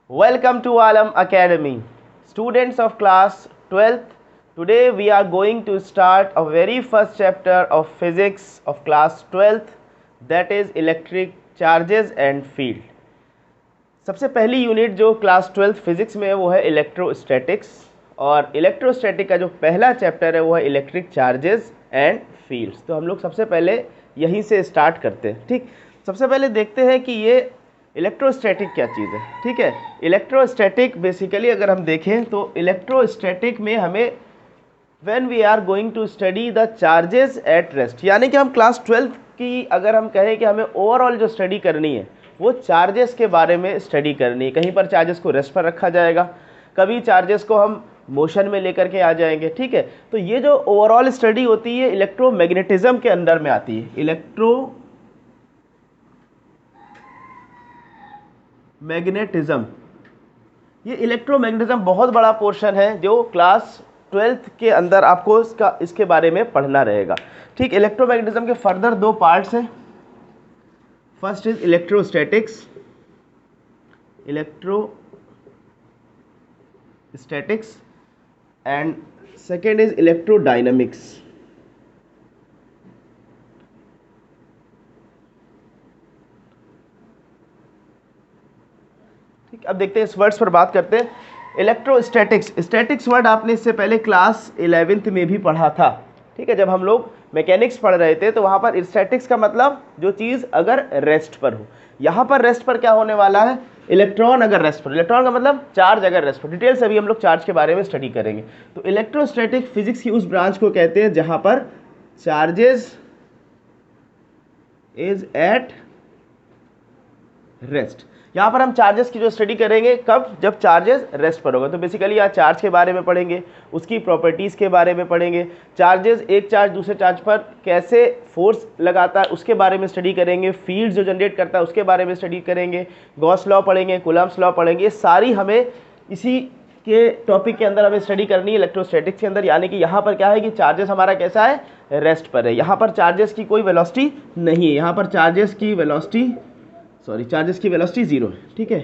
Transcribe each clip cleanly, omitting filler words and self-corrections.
Welcome to Alam Academy. Students of class 12th, today we are going to start a very first chapter of physics of class 12th, that is electric charges and field. सबसे पहली unit जो class 12th physics में है वो है electrostatics, और electrostatic का जो पहला चैप्टर है वो है इलेक्ट्रिक चार्जेस एंड फील्ड्स। तो हम लोग सबसे पहले यहीं से स्टार्ट करते हैं। ठीक, सबसे पहले देखते हैं कि ये इलेक्ट्रोस्टैटिक क्या चीज़ है। ठीक है, इलेक्ट्रोस्टैटिक बेसिकली अगर हम देखें तो इलेक्ट्रोस्टैटिक में हमें when we are going to study the charges at rest, यानी कि हम क्लास 12th की अगर हम कहें कि हमें ओवरऑल जो स्टडी करनी है वो चार्जेस के बारे में स्टडी करनी है। कहीं पर चार्जेस को रेस्ट पर रखा जाएगा, कभी चार्जेस को हम मोशन में लेकर के आ जाएंगे। ठीक है, तो ये जो ओवरऑल स्टडी होती है इलेक्ट्रोमैग्नेटिज्म के अंदर में आती है। इलेक्ट्रोमैग्नेटिज्म, ये इलेक्ट्रोमैग्नेटिज्म बहुत बड़ा पोर्शन है जो क्लास 12th के अंदर आपको इसके बारे में पढ़ना रहेगा। ठीक, इलेक्ट्रोमैग्नेटिज्म के फर्दर दो पार्ट्स हैं। First is electrostatics, and second is electrodynamics. ठीक, अब देखते हैं इस वर्ड्स पर बात करते हैं। इलेक्ट्रोस्टैटिक्स, स्टैटिक्स वर्ड आपने इससे पहले क्लास 11th में भी पढ़ा था। ठीक है, जब हम लोग मैकेनिक्स पढ़ रहे थे तो वहाँ पर स्टैटिक्स का मतलब जो चीज़ अगर रेस्ट पर हो। यहाँ पर रेस्ट पर क्या होने वाला है, इलेक्ट्रॉन अगर रेस्ट पर, इलेक्ट्रॉन का मतलब चार्ज अगर रेस्ट पर। डिटेल से अभी हम लोग चार्ज के बारे में स्टडी करेंगे। तो इलेक्ट्रोस्टैटिक फिजिक्स की उस ब्रांच को कहते हैं जहाँ पर चार्जेस इज एट रेस्ट। यहाँ पर हम चार्जेस की जो स्टडी करेंगे कब, जब चार्जेस रेस्ट पर होगा। तो बेसिकली यहाँ चार्ज के बारे में पढ़ेंगे, उसकी प्रॉपर्टीज़ के बारे में पढ़ेंगे, चार्जेस एक चार्ज दूसरे चार्ज पर कैसे फोर्स लगाता है उसके बारे में स्टडी करेंगे, फील्ड जो जनरेट करता है उसके बारे में स्टडी करेंगे, गॉस लॉ पढ़ेंगे, कूलम्ब्स लॉ पढ़ेंगे। ये सारी हमें इसी के टॉपिक के अंदर हमें स्टडी करनी है इलेक्ट्रोस्टैटिक्स के अंदर। यानी कि यहाँ पर क्या है कि चार्जेस हमारा कैसा है, रेस्ट पर है। यहाँ पर चार्जेस की कोई वेलोसिटी नहीं है, यहाँ पर चार्जेस की वेलोसिटी जीरो है। ठीक है,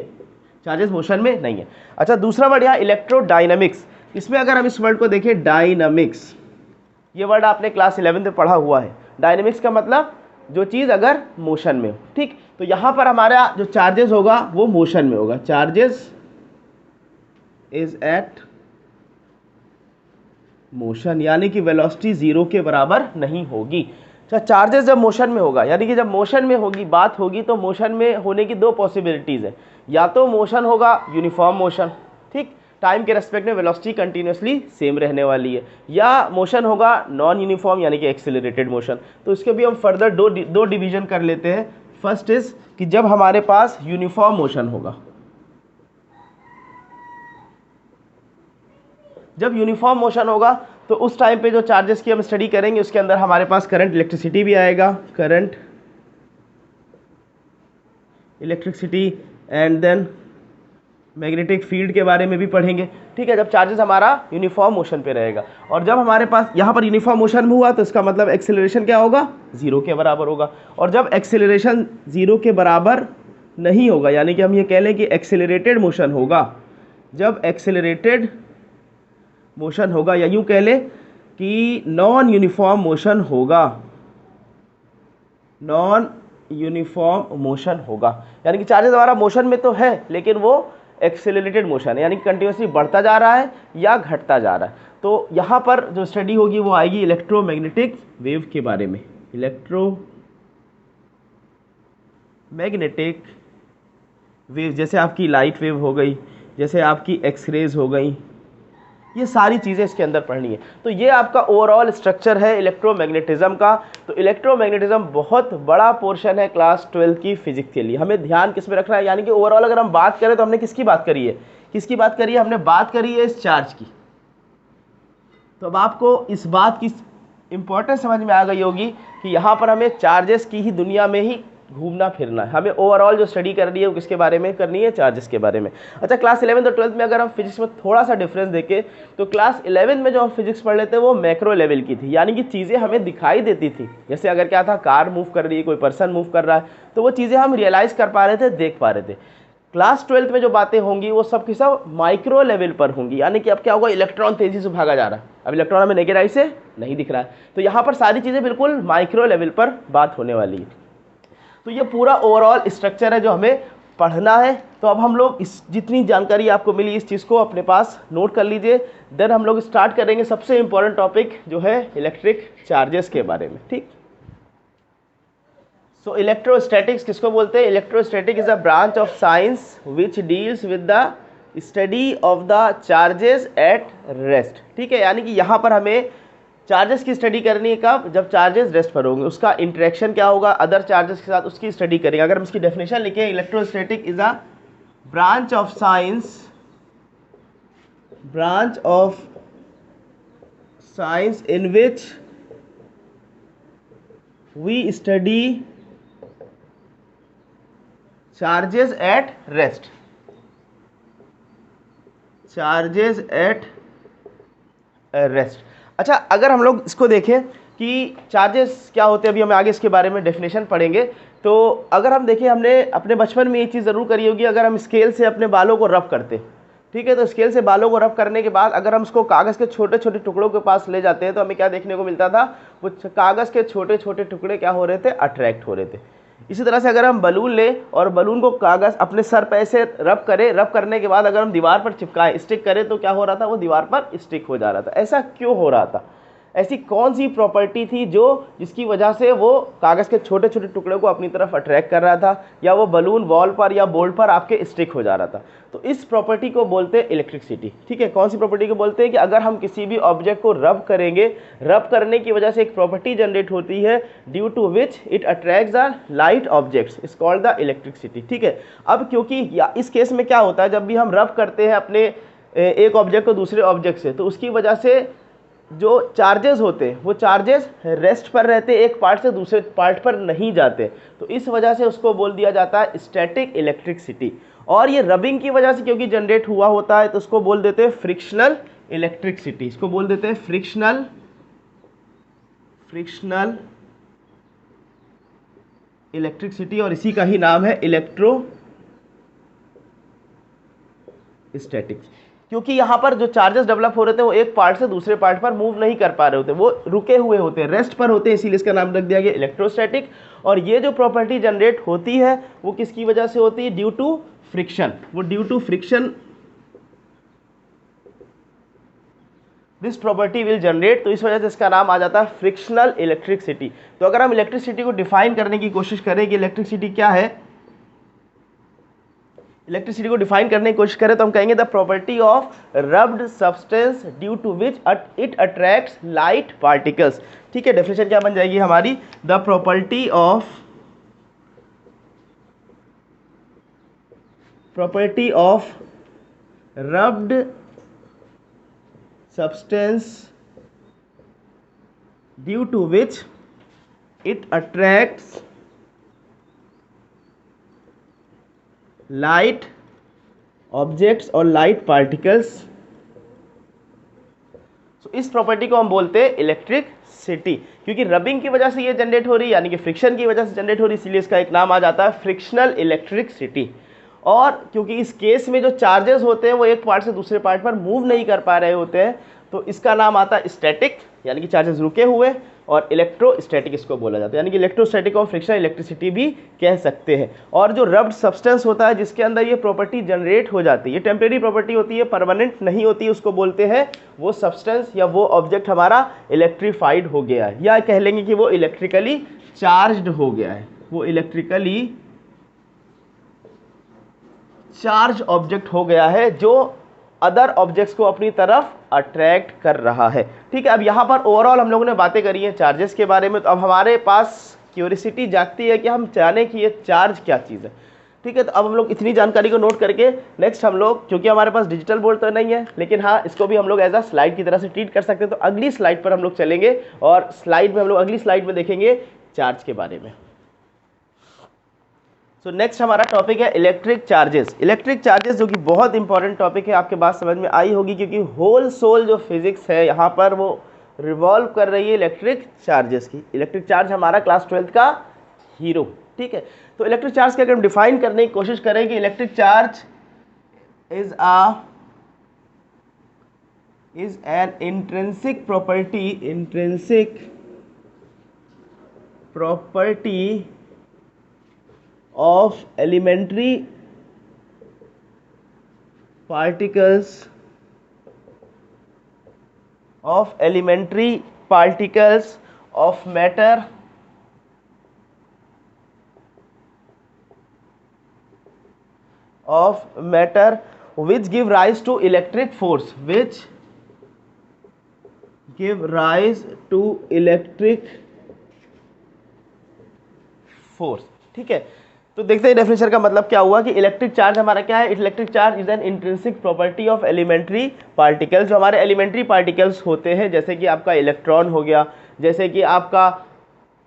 चार्जेस मोशन में नहीं है। अच्छा, दूसरा वर्ड यहाँ इलेक्ट्रोडायनामिक्स। इसमें अगर हम इस वर्ड को देखें डायनामिक्स, ये वर्ड आपने क्लास 11 में पढ़ा हुआ है। डायनामिक्स का मतलब जो चीज़ अगर मोशन में हो। ठीक, तो यहाँ पर हमारा जो चार्जेस होगा वो मोशन में होगा। चार्जेस इज एट मोशन, यानी कि वेलोसिटी जीरो के बराबर नहीं होगी। अच्छा, चार्जेस जब मोशन में होगा, यानी कि जब मोशन में होगी बात होगी, तो मोशन में होने की दो पॉसिबिलिटीज़ है। या तो मोशन होगा यूनिफॉर्म मोशन, ठीक, टाइम के रेस्पेक्ट में वेलोसिटी कंटिन्यूसली सेम रहने वाली है, या मोशन होगा नॉन यूनिफॉर्म यानी कि एक्सेलरेटेड मोशन। तो इसके भी हम फर्दर दो डिवीजन कर लेते हैं। फर्स्ट इज कि जब हमारे पास यूनिफॉर्म मोशन होगा, जब यूनिफॉर्म मोशन होगा तो उस टाइम पे जो चार्जेस की हम स्टडी करेंगे उसके अंदर हमारे पास करंट इलेक्ट्रिसिटी भी आएगा, current electricity, and then magnetic field के बारे में भी पढ़ेंगे। ठीक है, जब चार्जेस हमारा यूनिफॉर्म मोशन पे रहेगा। और जब हमारे पास यहाँ पर यूनिफॉर्म मोशन में हुआ तो इसका मतलब एक्सेलरेशन क्या होगा, जीरो के बराबर होगा। और जब एक्सेलरेशन जीरो के बराबर नहीं होगा, यानी कि हम ये कह लें कि एक्सेलरेटेड मोशन होगा, जब एक्सेलरेटेड मोशन होगा, या यूँ कह लें कि नॉन यूनिफॉर्म मोशन होगा, नॉन यूनिफॉर्म मोशन होगा, यानी कि चार्जेस हमारा मोशन में तो है लेकिन वो एक्सेलरेटेड मोशन है, यानी कि कंटिन्यूसली बढ़ता जा रहा है या घटता जा रहा है। तो यहाँ पर जो स्टडी होगी वो आएगी इलेक्ट्रोमैग्नेटिक वेव के बारे में। इलेक्ट्रोमैग्नेटिक वेव, जैसे आपकी लाइट वेव हो गई, जैसे आपकी एक्सरेज हो गई, ये सारी चीज़ें इसके अंदर पढ़नी है। तो ये आपका ओवरऑल स्ट्रक्चर है इलेक्ट्रोमैग्नेटिज्म का। तो इलेक्ट्रोमैग्नेटिज्म बहुत बड़ा पोर्शन है क्लास 12 की फिजिक्स के लिए। हमें ध्यान किस में रखना है, यानी कि ओवरऑल अगर हम बात करें तो हमने किसकी बात करी है, हमने बात करी है इस चार्ज की। तो अब आपको इस बात की इंपॉर्टेंस समझ में आ गई होगी कि यहाँ पर हमें चार्जेस की ही दुनिया में ही घूमना फिरना है। हमें ओवरऑल जो स्टडी करनी है वो किसके बारे में करनी है, चार्जेस के बारे में। अच्छा, क्लास 11 और 12 में अगर हम फिजिक्स में थोड़ा सा डिफरेंस देखें तो क्लास 11 में जो हम फिजिक्स पढ़ लेते हैं वो मैक्रो लेवल की थी, यानी कि चीज़ें हमें दिखाई देती थी। जैसे अगर क्या था, कार मूव कर रही है, कोई पर्सन मूव कर रहा है, तो वो चीज़ें हम रियलाइज़ कर पा रहे थे, देख पा रहे थे। क्लास 12th में जो बातें होंगी वो सब की सब माइक्रो लेवल पर होंगी, यानी कि अब क्या होगा, इलेक्ट्रॉन तेजी से भागा जा रहा है, अब इलेक्ट्रॉन हमें नेकेड आई से नहीं दिख रहा है, तो यहाँ पर सारी चीज़ें बिल्कुल माइक्रो लेवल पर बात होने वाली है। तो ये पूरा ओवरऑल स्ट्रक्चर है जो हमें पढ़ना है। तो अब हम लोग इस जितनी जानकारी आपको मिली इस चीज़ को अपने पास नोट कर लीजिए। देन हम लोग स्टार्ट करेंगे सबसे इंपॉर्टेंट टॉपिक जो है इलेक्ट्रिक चार्जेस के बारे में, ठीक। सो इलेक्ट्रोस्टैटिक्स किसको बोलते हैं? Electrostatic is a branch of science which deals with the study of the charges at rest, ठीक है। यानी कि यहाँ पर हमें चार्जेस की स्टडी करनी है कब? जब चार्जेस रेस्ट पर होंगे, उसका इंटरेक्शन क्या होगा अदर चार्जेस के साथ, उसकी स्टडी करेंगे। अगर हम इसकी डेफिनेशन लिखें, electrostatic is a branch of science in which we study charges at rest, charges at rest. अच्छा, अगर हम लोग इसको देखें कि चार्जेस क्या होते हैं, अभी हम आगे इसके बारे में डेफिनेशन पढ़ेंगे। तो अगर हम देखें, हमने अपने बचपन में ये चीज़ ज़रूर करी होगी, अगर हम स्केल से अपने बालों को रब करते, ठीक है, तो स्केल से बालों को रब करने के बाद अगर हम उसको कागज़ के छोटे छोटे टुकड़ों के पास ले जाते हैं तो हमें क्या देखने को मिलता था, वो कागज़ के छोटे छोटे टुकड़े क्या हो रहे थे, अट्रैक्ट हो रहे थे। इसी तरह से अगर हम बलून लें और बलून को कागज़ अपने सर पे ऐसे रब करें, रब करने के बाद अगर हम दीवार पर चिपकाएं, स्टिक करें, तो क्या हो रहा था, वो दीवार पर स्टिक हो जा रहा था। ऐसा क्यों हो रहा था? ऐसी कौन सी प्रॉपर्टी थी जो जिसकी वजह से वो कागज़ के छोटे छोटे टुकड़े को अपनी तरफ अट्रैक्ट कर रहा था, या वो बलून वॉल पर या बोर्ड पर आपके स्टिक हो जा रहा था? तो इस प्रॉपर्टी को बोलते हैं इलेक्ट्रिसिटी, ठीक है। कौन सी प्रॉपर्टी को बोलते हैं? कि अगर हम किसी भी ऑब्जेक्ट को रब करेंगे, रब करने की वजह से एक प्रॉपर्टी जनरेट होती है due to which it attracts the light objects, is called the electricity, ठीक है। अब क्योंकि इस केस में क्या होता है, जब भी हम रब करते हैं अपने एक ऑब्जेक्ट को दूसरे ऑब्जेक्ट से, तो उसकी वजह से जो चार्जेस होते हैं वो चार्जेस रेस्ट पर रहते, एक पार्ट से दूसरे पार्ट पर नहीं जाते, तो इस वजह से उसको बोल दिया जाता है स्टैटिक इलेक्ट्रिसिटी। और ये रबिंग की वजह से क्योंकि जनरेट हुआ होता है तो उसको बोल देते हैं फ्रिक्शनल इलेक्ट्रिसिटी, इसको बोल देते हैं फ्रिक्शनल इलेक्ट्रिसिटी, और इसी का ही नाम है इलेक्ट्रोस्टैटिक्स। क्योंकि यहाँ पर जो चार्जेस डेवलप हो रहे थे वो एक पार्ट से दूसरे पार्ट पर मूव नहीं कर पा रहे होते, वो रुके हुए होते हैं, रेस्ट पर होते हैं, इसीलिए इसका नाम रख दिया गया इलेक्ट्रोस्टैटिक। और ये जो प्रॉपर्टी जनरेट होती है वो किसकी वजह से होती है? ड्यू टू फ्रिक्शन, वो due to friction this property will generate, तो इस वजह से इसका नाम आ जाता है फ्रिक्शनल इलेक्ट्रिसिटी। तो अगर हम इलेक्ट्रिसिटी को डिफाइन करने की कोशिश करें कि इलेक्ट्रिसिटी क्या है, इलेक्ट्रिसिटी को डिफाइन करने की कोशिश करें तो हम कहेंगे the property of rubbed substance due to which it attracts light particles, ठीक है। डेफिनेशन क्या बन जाएगी हमारी? The property of rubbed substance due to which it attracts light objects और लाइट पार्टिकल्स। तो इस प्रॉपर्टी को हम बोलते हैं इलेक्ट्रिसिटी, क्योंकि रबिंग की वजह से ये जनरेट हो रही है, यानी कि फ्रिक्शन की वजह से जनरेट हो रही है, इसीलिए इसका एक नाम आ जाता है फ्रिक्शनल इलेक्ट्रिसिटी। और क्योंकि इस केस में जो चार्जेस होते हैं वो एक पार्ट से दूसरे पार्ट पर मूव नहीं कर पा रहे होते हैं, तो इसका नाम आता है स्टैटिक, यानी कि चार्जेस रुके हुए, और इलेक्ट्रोस्टैटिक इसको बोला जाता है, यानी कि इलेक्ट्रोस्टैटिक और फ्रिक्शनल इलेक्ट्रिसिटी भी कह सकते हैं। और जो रब्ड सब्सटेंस होता है जिसके अंदर ये प्रॉपर्टी जनरेट हो जाती है, ये टेम्परेरी प्रॉपर्टी होती है, परमानेंट नहीं होती है, उसको बोलते हैं वो सब्सटेंस या वो ऑब्जेक्ट हमारा इलेक्ट्रीफाइड हो गया है, या कह लेंगे कि वो इलेक्ट्रिकली चार्ज्ड हो गया है, वो इलेक्ट्रिकली चार्ज ऑब्जेक्ट हो गया है जो अदर ऑब्जेक्ट्स को अपनी तरफ अट्रैक्ट कर रहा है, ठीक है। अब यहाँ पर ओवरऑल हम लोगों ने बातें करी हैं चार्जेस के बारे में, तो अब हमारे पास क्यूरियोसिटी जागती है कि हम जाने कि ये चार्ज क्या चीज़ है, ठीक है। तो अब हम लोग इतनी जानकारी को नोट करके नेक्स्ट हम लोग, क्योंकि हमारे पास डिजिटल बोर्ड तो नहीं है, लेकिन हाँ इसको भी हम लोग एज अ स्लाइड की तरह से ट्रीट कर सकते हैं, तो अगली स्लाइड पर हम लोग चलेंगे और स्लाइड में हम लोग अगली स्लाइड में देखेंगे चार्ज के बारे में। सो नेक्स्ट हमारा टॉपिक है इलेक्ट्रिक चार्जेस। इलेक्ट्रिक चार्जेस जो कि बहुत इंपॉर्टेंट टॉपिक है, आपके बात समझ में आई होगी, क्योंकि होल सोल जो फिजिक्स है यहाँ पर वो रिवॉल्व कर रही है इलेक्ट्रिक चार्जेस की। इलेक्ट्रिक चार्ज हमारा क्लास 12th का हीरो, ठीक है। तो इलेक्ट्रिक चार्ज के अगर हम डिफाइन करने की कोशिश करें कि electric charge is an intrinsic property of elementary particles of matter which give rise to electric force, ठीक है। तो देखते हैं डेफिनेशन का मतलब क्या हुआ कि इलेक्ट्रिक चार्ज हमारा क्या है। Electric charge is an intrinsic property of elementary particles. जो हमारे एलिमेंट्री पार्टिकल्स होते हैं, जैसे कि आपका इलेक्ट्रॉन हो गया, जैसे कि आपका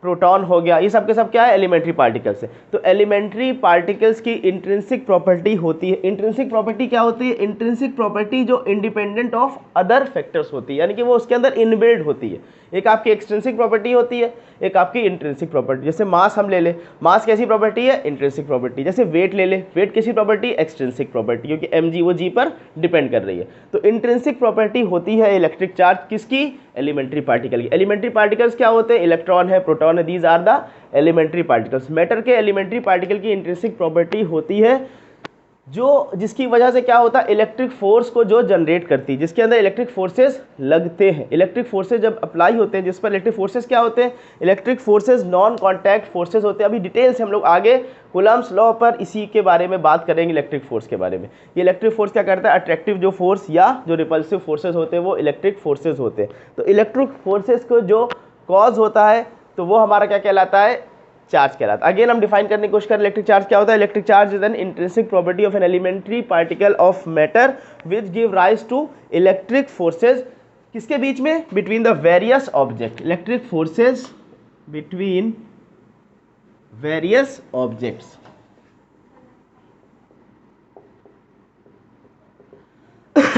प्रोटॉन हो गया, ये सब के सब क्या है, एलिमेंट्री पार्टिकल्स है। तो एलिमेंट्री पार्टिकल्स की इंट्रिंसिक प्रॉपर्टी होती है। इंट्रिंसिक प्रॉपर्टी क्या होती है? इंट्रिंसिक प्रॉपर्टी जो इंडिपेंडेंट ऑफ अदर फैक्टर्स होती है, यानी कि वो उसके अंदर इनबिल्ड होती है। एक आपकी एक्सट्रिंसिक प्रॉपर्टी होती है, एक आपकी इंट्रिंसिक प्रॉपर्टी। जैसे मास हम ले ले, मास कैसी प्रॉपर्टी है? Intrinsic property. जैसे वेट ले ले, वेट कैसी प्रॉपर्टी? एक्सट्रिंसिक प्रॉपर्टी, क्योंकि mg वो g पर डिपेंड कर रही है। तो इंट्रिंसिक प्रॉपर्टी होती है इलेक्ट्रिक चार्ज किसकी? एलिमेंट्री पार्टिकल की। एलिमेंट्री पार्टिकल्स क्या होते हैं? इलेक्ट्रॉन है, प्रोटॉन है, these are the elementary particles. Matter के एलिमेंट्री पार्टिकल की इंट्रिंसिक प्रॉपर्टी होती है जो जिसकी वजह से क्या होता है, इलेक्ट्रिक फोर्स को जो जनरेट करती है, जिसके अंदर इलेक्ट्रिक फोर्सेस लगते हैं। इलेक्ट्रिक फोर्सेस जब अप्लाई होते हैं, जिस पर इलेक्ट्रिक फोर्सेस क्या होते हैं? Electric forces non contact forces होते हैं। अभी डिटेल से हम लोग आगे कूलम्ब्स लॉ पर इसी के बारे में बात करेंगे, इलेक्ट्रिक फोर्स के बारे में। ये इलेक्ट्रिक फोर्स क्या करता है? अट्रैक्टिव जो फोर्स या जो रिपल्सिव फोर्सेस होते हैं वो इलेक्ट्रिक फोर्सेस होते हैं। तो इलेक्ट्रिक फोर्सेस को जो कॉज होता है तो वो हमारा क्या कहलाता है? चार्ज कहलाता है। अगेन हम डिफाइन करने की कोशिश करें, इलेक्ट्रिक चार्ज क्या होता है? Electric charge is an intrinsic property of an elementary particle of matter which give rise to electric forces. किसके बीच में? Between the various object. Electric forces between various objects.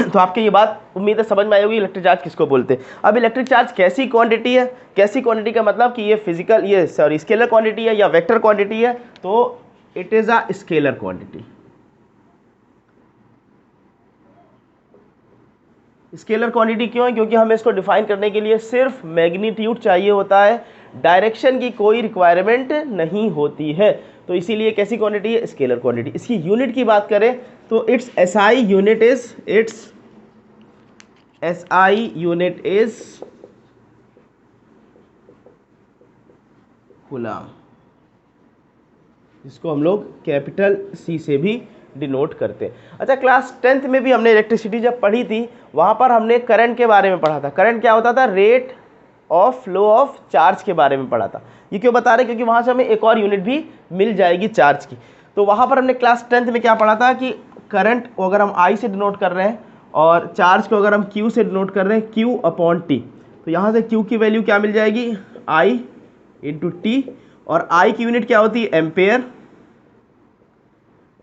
तो आपके ये बात उम्मीद है समझ में आई होगी, इलेक्ट्रिक चार्ज किसको बोलते हैं। अब इलेक्ट्रिक चार्ज कैसी क्वांटिटी है? कैसी क्वांटिटी का मतलब कि ये फिजिकल, ये सॉरी स्केलर क्वांटिटी है या वेक्टर क्वांटिटी है? तो it is a scalar quantity. Scalar quantity क्यों है? क्योंकि हमें इसको डिफाइन करने के लिए सिर्फ मैग्नीट्यूड चाहिए होता है, डायरेक्शन की कोई रिक्वायरमेंट नहीं होती है। तो इसीलिए कैसी क्वांटिटी है? Scalar quantity. इसकी यूनिट की बात करें तो it's SI unit is coulomb, जिसको हम लोग कैपिटल C से भी डिनोट करते हैं। अच्छा, क्लास 10th में भी हमने इलेक्ट्रिसिटी जब पढ़ी थी, वहाँ पर हमने करंट के बारे में पढ़ा था। करंट क्या होता था? Rate of flow of charge के बारे में पढ़ा था। ये क्यों बता रहे? क्योंकि वहाँ से हमें एक और यूनिट भी मिल जाएगी चार्ज की। तो वहाँ पर हमने क्लास 10th में क्या पढ़ा था कि करंट को अगर हम I से डिनोट कर रहे हैं और चार्ज को अगर हम Q से डिनोट कर रहे हैं, Q/T, तो यहाँ से Q की वैल्यू क्या मिल जाएगी? I × T। और I की यूनिट क्या होती है? एम्पेयर।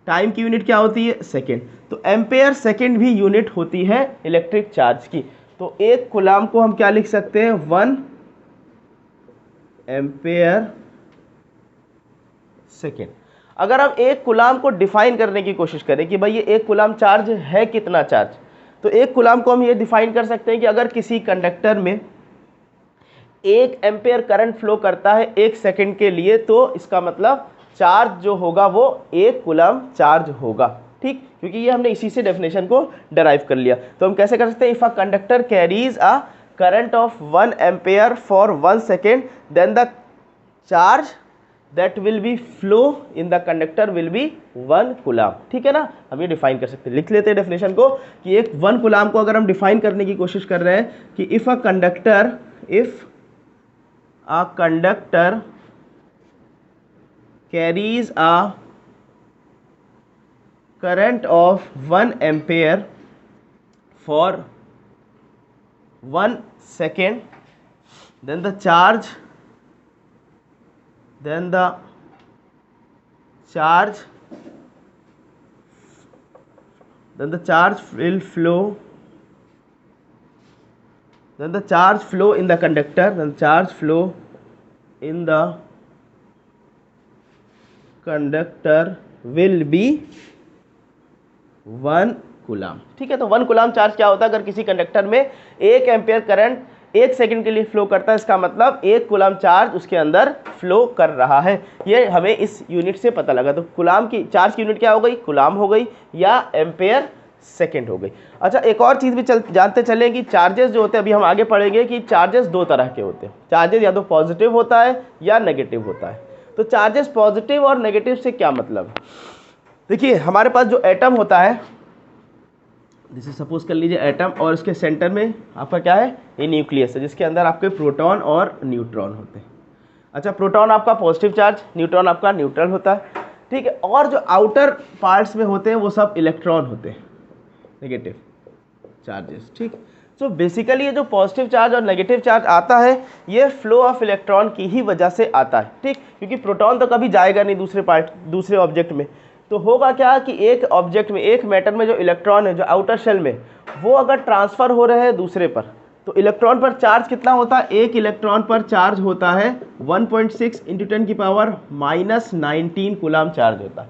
टाइम की यूनिट क्या होती है? सेकेंड। तो एम्पेयर सेकेंड भी यूनिट होती है इलेक्ट्रिक चार्ज की। तो एक कूलम को हम क्या लिख सकते हैं? 1 एम्पेयर सेकेंड। अगर हम एक कूलम को डिफाइन करने की कोशिश करें कि भाई ये एक कूलम चार्ज है कितना चार्ज, तो एक कूलम को हम ये डिफाइन कर सकते हैं कि अगर किसी कंडक्टर में 1 एम्पेयर करंट फ्लो करता है 1 सेकेंड के लिए, तो इसका मतलब चार्ज जो होगा वो 1 कूलम चार्ज होगा। ठीक, क्योंकि ये हमने इसी से डेफिनेशन को डराइव कर लिया। तो हम कैसे कर सकते हैं? If a conductor carries a current of 1 ampere for 1 second, then the charge that will be flow in the conductor will be 1 coulomb. ठीक है ना, हम ये डिफाइन कर सकते हैं। लिख लेते हैं डेफिनेशन को कि एक 1 कूलम को अगर हम डिफाइन करने की कोशिश कर रहे हैं कि if a conductor carries a current of 1 ampere for 1 second, then the charge will flow, then the charge flow in the conductor, then charge flow in the conductor will be 1 coulomb. ठीक है, तो 1 coulomb charge क्या होता है? अगर किसी conductor में 1 ampere current 1 second के लिए फ्लो करता है, इसका मतलब 1 कूलाम चार्ज उसके अंदर फ्लो कर रहा है। ये हमें इस यूनिट से पता लगा। तो कूलाम की चार्ज की यूनिट क्या हो गई? कूलाम हो गई या एम्पियर सेकंड हो गई। अच्छा, एक और चीज़ भी जानते चलें कि चार्जेस जो होते हैं, अभी हम आगे पढ़ेंगे कि चार्जेस 2 तरह के होते हैं। चार्जेस या तो पॉजिटिव होता है या नेगेटिव होता है। तो चार्जेस पॉजिटिव और नेगेटिव से क्या मतलब है? देखिए, हमारे पास जो एटम होता है, जैसे सपोज कर लीजिए एटम, और उसके सेंटर में आपका क्या है? ये न्यूक्लियस है, जिसके अंदर आपके प्रोटॉन और न्यूट्रॉन होते हैं। अच्छा, प्रोटॉन आपका पॉजिटिव चार्ज, न्यूट्रॉन आपका न्यूट्रल होता है। ठीक है, और जो आउटर पार्ट्स में होते हैं वो सब इलेक्ट्रॉन होते हैं, नेगेटिव चार्जेस। ठीक, सो बेसिकली ये जो पॉजिटिव चार्ज और नेगेटिव चार्ज आता है, ये फ्लो ऑफ इलेक्ट्रॉन की ही वजह से आता है। ठीक, क्योंकि प्रोटॉन तो कभी जाएगा नहीं दूसरे ऑब्जेक्ट में। तो होगा क्या कि एक ऑब्जेक्ट में, एक मैटर में जो इलेक्ट्रॉन है, जो आउटर शेल में, वो अगर ट्रांसफ़र हो रहे हैं दूसरे पर, तो इलेक्ट्रॉन पर चार्ज कितना होता है? एक इलेक्ट्रॉन पर चार्ज होता है 1.6 × 10⁻⁻19 कूलाम चार्ज होता है।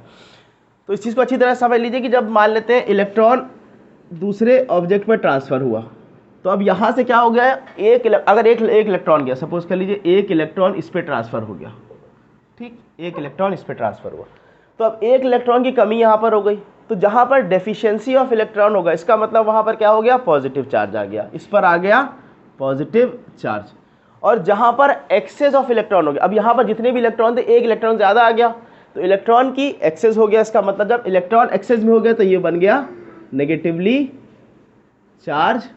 तो इस चीज़ को अच्छी तरह समझ लीजिए कि जब मान लेते हैं इलेक्ट्रॉन दूसरे ऑब्जेक्ट पर ट्रांसफ़र हुआ, तो अब यहाँ से क्या हो गया? अगर एक इलेक्ट्रॉन गया, सपोज कर लीजिए एक इलेक्ट्रॉन इस पर ट्रांसफ़र हो गया। ठीक, एक इलेक्ट्रॉन इस पर ट्रांसफ़र हुआ, तो अब एक इलेक्ट्रॉन की कमी यहाँ पर हो गई। तो जहाँ पर डेफिशिएंसी ऑफ इलेक्ट्रॉन होगा, इसका मतलब वहाँ पर क्या हो गया? पॉजिटिव चार्ज आ गया, इस पर आ गया पॉजिटिव चार्ज। और जहाँ पर एक्सेस ऑफ इलेक्ट्रॉन हो गया, अब यहाँ पर जितने भी इलेक्ट्रॉन थे, एक इलेक्ट्रॉन ज़्यादा आ गया, तो इलेक्ट्रॉन की एक्सेस हो गया। इसका मतलब जब इलेक्ट्रॉन एक्सेस में हो गया तो ये बन गया नेगेटिवली चार्ज।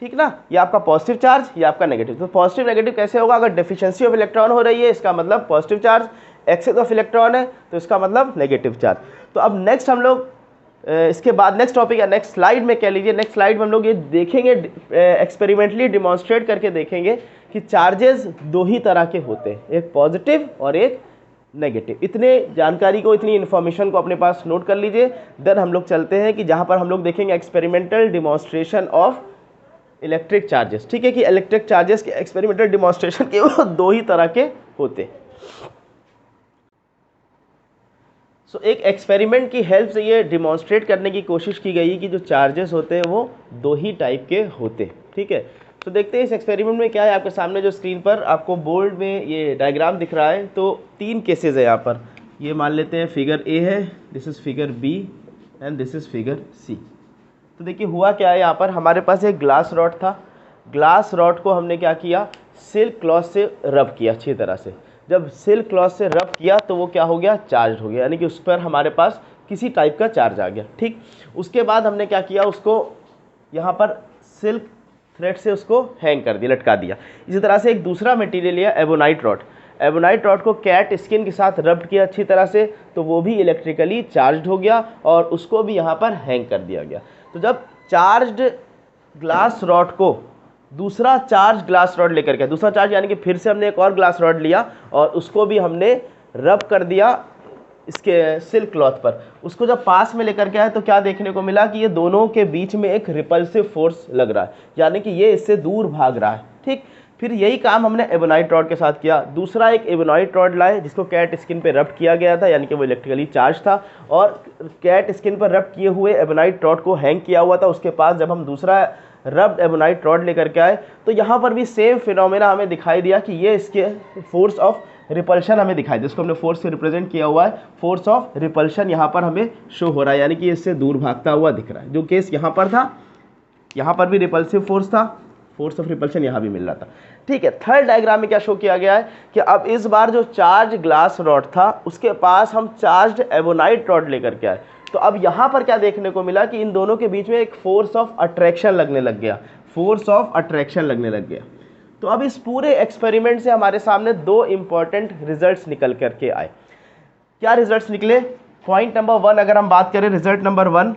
ठीक ना, ये आपका पॉजिटिव चार्ज, ये आपका नेगेटिव। तो पॉजिटिव नेगेटिव कैसे होगा? अगर डेफिशिएंसी ऑफ इलेक्ट्रॉन हो रही है, इसका मतलब positive charge, excess of electron है तो इसका मतलब नेगेटिव चार्ज। तो अब नेक्स्ट हम लोग इसके बाद नेक्स्ट टॉपिक या नेक्स्ट स्लाइड में कह लीजिए, नेक्स्ट स्लाइड में हम लोग ये देखेंगे, एक्सपेरिमेंटली डिमॉन्स्ट्रेट करके देखेंगे कि चार्जेस 2 ही तरह के होते हैं, एक पॉजिटिव और एक नेगेटिव। इतने जानकारी को, इतनी इन्फॉर्मेशन को अपने पास नोट कर लीजिए। देन हम लोग चलते हैं कि जहाँ पर हम लोग देखेंगे experimental demonstration of electric charges. ठीक है, कि इलेक्ट्रिक चार्जेस के एक्सपेरिमेंटल डिमॉन्स्ट्रेशन के वो 2 ही तरह के होते हैं। सो एक एक्सपेरिमेंट की हेल्प से ये डिमॉन्स्ट्रेट करने की कोशिश की गई कि जो चार्जेस होते हैं वो 2 ही टाइप के होते हैं। ठीक है, तो देखते हैं इस एक्सपेरिमेंट में क्या है। आपके सामने जो स्क्रीन पर आपको बोर्ड में ये डायग्राम दिख रहा है, तो 3 केसेस है यहाँ पर। ये मान लेते हैं फिगर ए है, this is figure B and this is figure C. तो देखिए हुआ क्या है, यहाँ पर हमारे पास एक ग्लास रॉड था। ग्लास रॉड को हमने क्या किया? सिल्क क्लॉथ से रब किया अच्छी तरह से। जब सिल्क क्लॉथ से रब किया तो वो क्या हो गया? चार्ज हो गया, यानी कि उस पर हमारे पास किसी टाइप का चार्ज आ गया। ठीक, उसके बाद हमने क्या किया? उसको यहाँ पर सिल्क थ्रेड से उसको हैंग कर दिया, लटका दिया। इसी तरह से एक दूसरा मटेरियल लिया, एबोनाइट रॉड। एबोनाइट रॉड को कैट स्किन के साथ रब किया अच्छी तरह से, तो वो भी इलेक्ट्रिकली चार्ज हो गया और उसको भी यहाँ पर हैंग कर दिया गया। तो जब चार्ज्ड ग्लास रॉड को दूसरा चार्ज ग्लास रॉड लेकर के, दूसरा चार्ज यानी कि फिर से हमने एक और ग्लास रॉड लिया और उसको भी हमने रब कर दिया इसके सिल्क क्लॉथ पर, उसको जब पास में लेकर के आए तो क्या देखने को मिला कि ये दोनों के बीच में एक रिपल्सिव फोर्स लग रहा है, यानी कि ये इससे दूर भाग रहा है। ठीक, फिर यही काम हमने एबोनाइट रॉड के साथ किया। दूसरा एक एबोनाइट रॉड लाए जिसको कैट स्किन पे रब किया गया था, यानी कि वो इलेक्ट्रिकली चार्ज था, और कैट स्किन पर रब किए हुए एबोनाइट रॉड को हैंग किया हुआ था। उसके पास जब हम दूसरा रब्ड एबोनाइट रॉड लेकर के आए तो यहाँ पर भी सेम फिनोमेना हमें दिखाई दिया कि ये इसके फोर्स ऑफ रिपल्शन हमें दिखाई दे, जिसको हमने फोर्स से रिप्रेजेंट किया हुआ है। फोर्स ऑफ रिपल्शन यहाँ पर हमें शो हो रहा है, यानी कि इससे दूर भागता हुआ दिख रहा है। जो केस यहाँ पर था, यहाँ पर भी रिपल्सिव फोर्स था, फोर्स ऑफ रिपल्शन यहाँ भी मिल रहा था। ठीक है, थर्ड डायग्राम में क्या शो किया गया है कि अब इस बार जो चार्ज ग्लास रॉड था उसके पास हम चार्ज एबोनाइट रॉड लेकर के आए, तो अब यहाँ पर क्या देखने को मिला कि इन दोनों के बीच में एक फोर्स ऑफ अट्रैक्शन लगने लग गया, फोर्स ऑफ अट्रैक्शन लगने लग गया। तो अब इस पूरे एक्सपेरिमेंट से हमारे सामने 2 इंपॉर्टेंट रिजल्ट्स निकल करके आए। क्या रिजल्ट्स निकले? पॉइंट नंबर 1 अगर हम बात करें, रिजल्ट नंबर 1,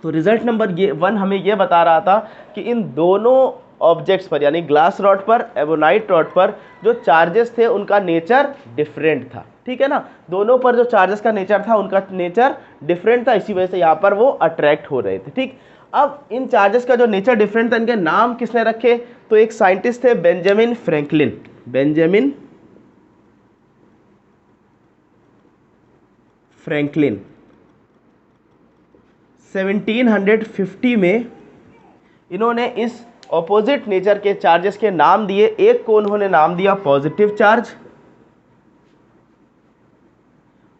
तो रिजल्ट नंबर 1 हमें ये बता रहा था कि इन दोनों ऑब्जेक्ट्स पर, यानी ग्लास रॉड पर, एबोनाइट रॉड पर जो चार्जेस थे उनका नेचर डिफरेंट था। ठीक है ना, दोनों पर जो चार्जेस का नेचर था उनका नेचर डिफरेंट था, इसी वजह से यहाँ पर वो अट्रैक्ट हो रहे थे। ठीक, अब इन चार्जेस का जो नेचर डिफरेंट था, इनके नाम किसने रखे? तो एक साइंटिस्ट थे बेंजामिन फ्रैंकलिन। Benjamin Franklin. 1750 में इन्होंने इस ऑपोजिट नेचर के चार्जेस के नाम दिए। एक को उन्होंने नाम दिया पॉजिटिव चार्ज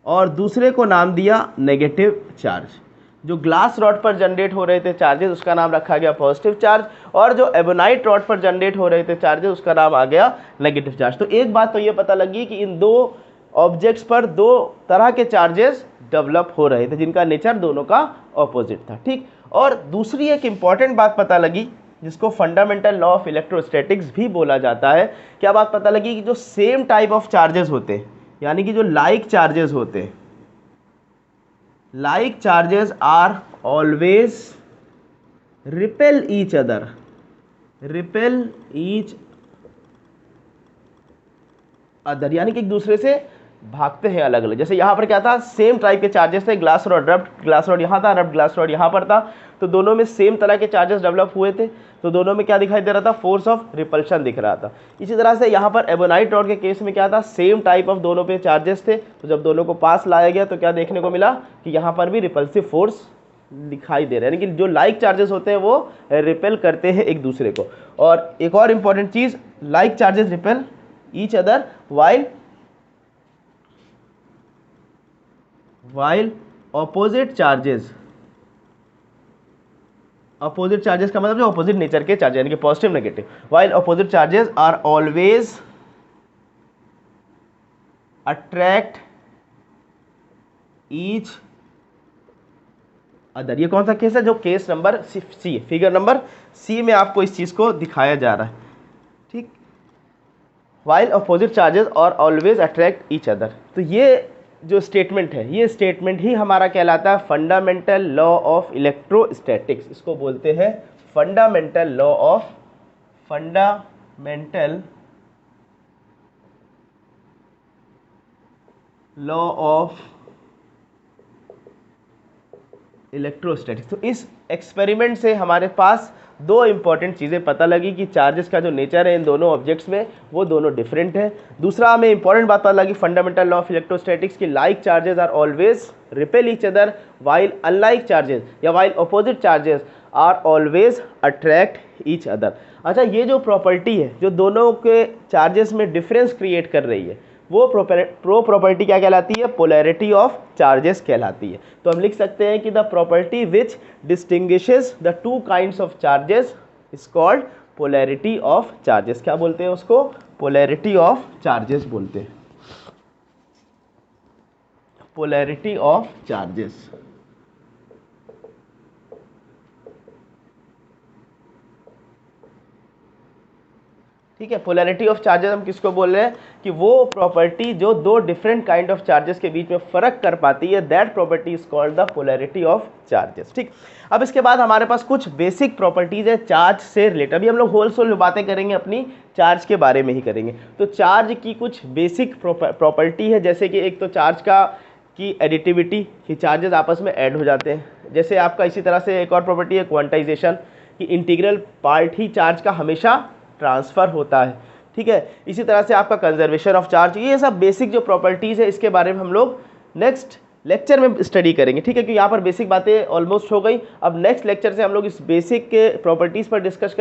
और दूसरे को नाम दिया नेगेटिव चार्ज। जो ग्लास रॉड पर जनरेट हो रहे थे चार्जेस उसका नाम रखा गया पॉजिटिव चार्ज और जो एबोनाइट रॉड पर जनरेट हो रहे थे चार्जेस उसका नाम आ गया नेगेटिव चार्ज। तो एक बात तो ये पता लगी कि इन दो ऑब्जेक्ट्स पर दो तरह के चार्जेस डेवलप हो रहे थे जिनका नेचर दोनों का ऑपोजिट था। ठीक, और दूसरी एक इंपॉर्टेंट बात पता लगी जिसको फंडामेंटल लॉ ऑफ इलेक्ट्रोस्टैटिक्स भी बोला जाता है। क्या बात पता लगी कि जो सेम टाइप ऑफ चार्जेस होते हैं यानी कि जो लाइक चार्जेस होते हैं, like charges are always repel each other, repel each other यानी कि एक दूसरे से भागते हैं अलग अलग। जैसे यहाँ पर क्या था, सेम टाइप के चार्जेस थे, glass rod rubbed glass rod यहाँ था, रब्ड ग्लास रॉड यहाँ पर था, तो दोनों में सेम तरह के चार्जेस डेवलप हुए थे, तो दोनों में क्या दिखाई दे रहा था, फोर्स ऑफ रिपल्शन दिख रहा था। इसी तरह से यहाँ पर एबोनाइट रॉड के केस में क्या था, सेम टाइप ऑफ दोनों पे चार्जेस थे, तो जब दोनों को पास लाया गया तो क्या देखने को मिला कि यहाँ पर भी रिपल्सिव फोर्स दिखाई दे रहा है, यानी कि जो लाइक चार्जेस होते हैं वो रिपेल करते हैं एक दूसरे को। और एक और इंपॉर्टेंट चीज, like charges repel each other while opposite charges का मतलब जो ऑपोजिट नेचर के चार्जेस यानी कि positive negative, while opposite charges are always attract each other। ये कौन सा केस है, जो case number C, figure number C में आपको इस चीज को दिखाया जा रहा है। ठीक, while opposite charges are always attract each other। तो ये जो स्टेटमेंट है, ये स्टेटमेंट ही हमारा कहलाता है फंडामेंटल लॉ ऑफ इलेक्ट्रोस्टैटिक्स। इसको बोलते हैं फंडामेंटल लॉ ऑफ इलेक्ट्रोस्टैटिक्स। तो इस एक्सपेरिमेंट से हमारे पास दो इंपॉर्टेंट चीज़ें पता लगी कि चार्जेस का जो नेचर है इन दोनों ऑब्जेक्ट्स में वो दोनों डिफरेंट है। दूसरा हमें इंपॉर्टेंट बात पता लगी फंडामेंटल लॉ ऑफ इलेक्ट्रोस्टैटिक्स की like charges are always repel each other while unlike charges या while opposite charges are always attract each other. अच्छा, ये जो प्रॉपर्टी है जो दोनों के चार्जेस में डिफरेंस क्रिएट कर रही है वो प्रॉपर्टी क्या कहलाती है, पोलैरिटी ऑफ चार्जेस कहलाती है। तो हम लिख सकते हैं कि the property which distinguishes the two kinds of charges is called polarity of charges. क्या बोलते हैं उसको, पोलैरिटी ऑफ चार्जेस बोलते हैं, पोलैरिटी ऑफ चार्जेस। ठीक है, पोलैरिटी ऑफ चार्जेस हम किसको बोल रहे हैं कि वो प्रॉपर्टी जो दो डिफरेंट काइंड ऑफ चार्जेस के बीच में फर्क कर पाती है, that property is called the polarity of charges. ठीक, अब इसके बाद हमारे पास कुछ बेसिक प्रॉपर्टीज है चार्ज से रिलेटेड। अभी हम लोग होल बातें करेंगे अपनी चार्ज के बारे में ही करेंगे। तो चार्ज की कुछ बेसिक प्रॉपर्टी है, जैसे कि एक तो चार्ज की एडिटिविटी, कि चार्जेस आपस में ऐड हो जाते हैं। जैसे आपका इसी तरह से एक और प्रॉपर्टी है क्वांटाइजेशन, कि इंटीग्रल पार्ट ही चार्ज का हमेशा ट्रांसफर होता है। ठीक है, इसी तरह से आपका कंजर्वेशन ऑफ चार्ज, ये सब बेसिक जो प्रॉपर्टीज़ है इसके बारे में हम लोग नेक्स्ट लेक्चर में स्टडी करेंगे। ठीक है, क्योंकि यहाँ पर बेसिक बातें ऑलमोस्ट हो गई। अब नेक्स्ट लेक्चर से हम लोग इस बेसिक के प्रॉपर्टीज़ पर डिस्कस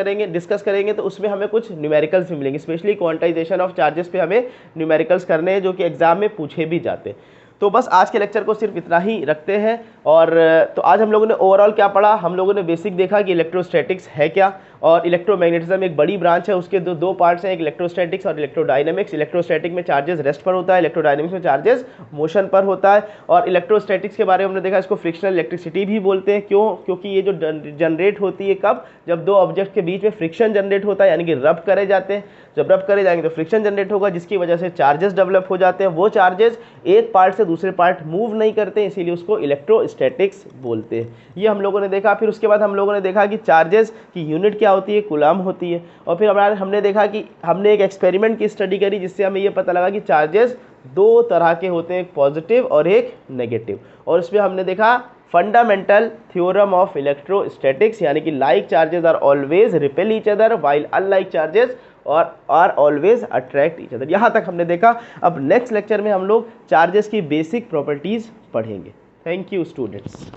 करेंगे तो उसमें हमें कुछ न्यूमेरिकल्स भी मिलेंगे, स्पेशली क्वांटाइजेशन ऑफ चार्जेस पे हमें न्यूमेरिकल्स करने हैं जो कि एग्जाम में पूछे भी जाते हैं। तो बस आज के लेक्चर को सिर्फ इतना ही रखते हैं। और तो आज हम लोगों ने ओवरऑल क्या पढ़ा, हम लोगों ने बेसिक देखा कि इलेक्ट्रोस्टैटिक्स है क्या, और इलेक्ट्रोमैग्नेटिज्म एक बड़ी ब्रांच है, उसके दो पार्ट्स हैं, एक इलेक्ट्रोस्टैटिक्स और इलेक्ट्रोडायनेमिक्स। इलेक्ट्रोस्टैटिक में चार्जेस रेस्ट पर होता है, इलेक्ट्रोडायनेमिक्स में चार्जेस मोशन पर होता है। और इलेक्ट्रोस्टैटिक्स के बारे में हमने देखा इसको फ्रिक्शनल इलेक्ट्रिसिटी भी बोलते हैं। क्यों? क्योंकि ये जो जनरेट होती है कब, जब दो ऑब्जेक्ट के बीच में फ्रिक्शन जनरेट होता है, यानी कि रब करे जाते हैं। जब रब करे जाएंगे तो फ्रिक्शन जनरेट होगा, जिसकी वजह से चार्जेस डेवलप हो जाते हैं। वो चार्जेस एक पार्ट से दूसरे पार्ट मूव नहीं करते, इसीलिए उसको इलेक्ट्रोस्टैटिक्स बोलते हैं। ये हम लोगों ने देखा। फिर उसके बाद हम लोगों ने देखा कि चार्जेस की यूनिट क्या होती है, कूलम होती है। और फिर हमने देखा कि हमने एक एक्सपेरिमेंट की स्टडी करी जिससे हमें ये पता लगा कि चार्जेस दो तरह के होते हैं, एक पॉजिटिव और एक नेगेटिव। और इसमें हमने देखा फंडामेंटल थ्योरम ऑफ इलेक्ट्रोस्टैटिक्स, यानी कि like charges are always repel each other while unlike charges और are always attract each other. यहाँ तक हमने देखा। अब नेक्स्ट लेक्चर में हम लोग चार्जेस की बेसिक प्रॉपर्टीज़ पढ़ेंगे। Thank you students.